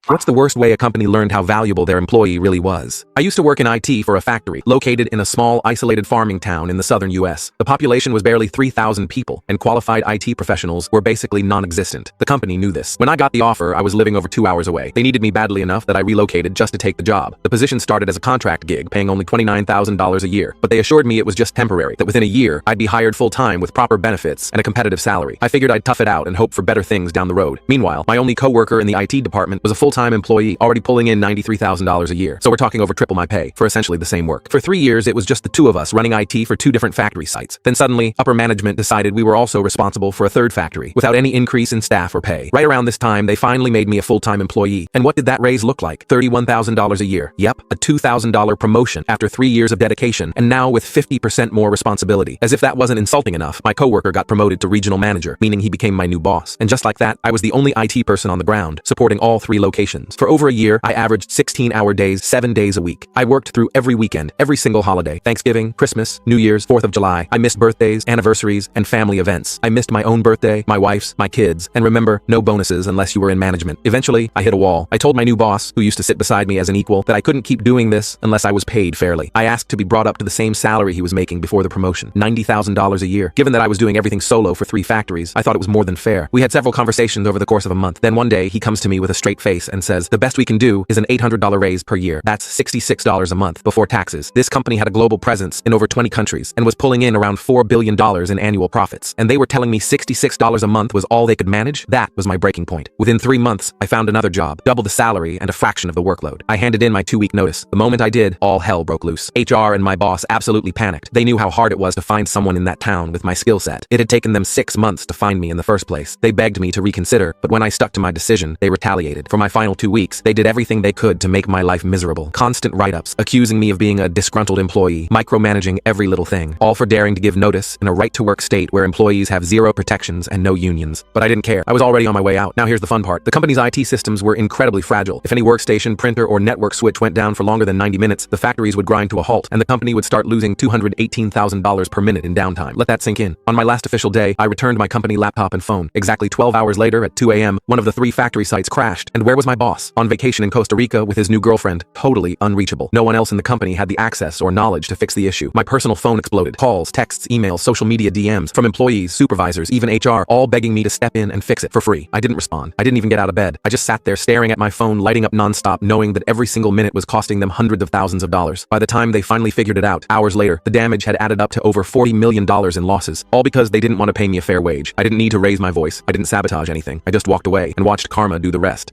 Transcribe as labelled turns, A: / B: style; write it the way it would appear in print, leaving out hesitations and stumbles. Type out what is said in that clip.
A: What's the worst way a company learned how valuable their employee really was? I used to work in IT for a factory located in a small, isolated farming town in the southern US. The population was barely 3,000 people, and qualified IT professionals were basically non-existent. The company knew this. When I got the offer, I was living over 2 hours away. They needed me badly enough that I relocated just to take the job. The position started as a contract gig, paying only $29,000 a year, but they assured me it was just temporary, that within a year, I'd be hired full-time with proper benefits and a competitive salary. I figured I'd tough it out and hope for better things down the road. Meanwhile, my only coworker in the IT department was a full-time employee, already pulling in $93,000 a year. So we're talking over triple my pay for essentially the same work. For 3 years, it was just the two of us running IT for 2 different factory sites. Then suddenly, upper management decided we were also responsible for a third factory without any increase in staff or pay. Right around this time, they finally made me a full-time employee. And what did that raise look like? $31,000 a year. Yep, a $2,000 promotion after 3 years of dedication, and now with 50% more responsibility. As if that wasn't insulting enough, my coworker got promoted to regional manager, meaning he became my new boss. And just like that, I was the only IT person on the ground, supporting all 3 locations. For over a year, I averaged 16-hour days, 7 days a week. I worked through every weekend, every single holiday, Thanksgiving, Christmas, New Year's, 4th of July. I missed birthdays, anniversaries, and family events. I missed my own birthday, my wife's, my kids, and remember, no bonuses unless you were in management. Eventually, I hit a wall. I told my new boss, who used to sit beside me as an equal, that I couldn't keep doing this unless I was paid fairly. I asked to be brought up to the same salary he was making before the promotion, $90,000 a year. Given that I was doing everything solo for 3 factories, I thought it was more than fair. We had several conversations over the course of a month. Then one day, he comes to me with a straight face and says, the best we can do is an $800 raise per year. That's $66 a month before taxes. This company had a global presence in over 20 countries and was pulling in around $4 billion in annual profits. And they were telling me $66 a month was all they could manage? That was my breaking point. Within 3 months, I found another job, double the salary and a fraction of the workload. I handed in my 2-week notice. The moment I did, all hell broke loose. HR and my boss absolutely panicked. They knew how hard it was to find someone in that town with my skill set. It had taken them 6 months to find me in the first place. They begged me to reconsider, but when I stuck to my decision, they retaliated. For my final 2 weeks, they did everything they could to make my life miserable. Constant write-ups, accusing me of being a disgruntled employee, micromanaging every little thing, all for daring to give notice in a right-to-work state where employees have 0 protections and no unions. But I didn't care. I was already on my way out. Now here's the fun part. The company's IT systems were incredibly fragile. If any workstation, printer, or network switch went down for longer than 90 minutes, the factories would grind to a halt, and the company would start losing $218,000 per minute in downtime. Let that sink in. On my last official day, I returned my company laptop and phone. Exactly 12 hours later at 2 a.m., one of the 3 factory sites crashed. And where was my boss? On vacation in Costa Rica with his new girlfriend. Totally unreachable. No one else in the company had the access or knowledge to fix the issue. My personal phone exploded. Calls, texts, emails, social media DMs from employees, supervisors, even HR, all begging me to step in and fix it for free. I didn't respond. I didn't even get out of bed. I just sat there staring at my phone lighting up nonstop, knowing that every single minute was costing them hundreds of thousands of dollars. By the time they finally figured it out, hours later, the damage had added up to over $40 million in losses, all because they didn't want to pay me a fair wage. I didn't need to raise my voice. I didn't sabotage anything. I just walked away and watched karma do the rest.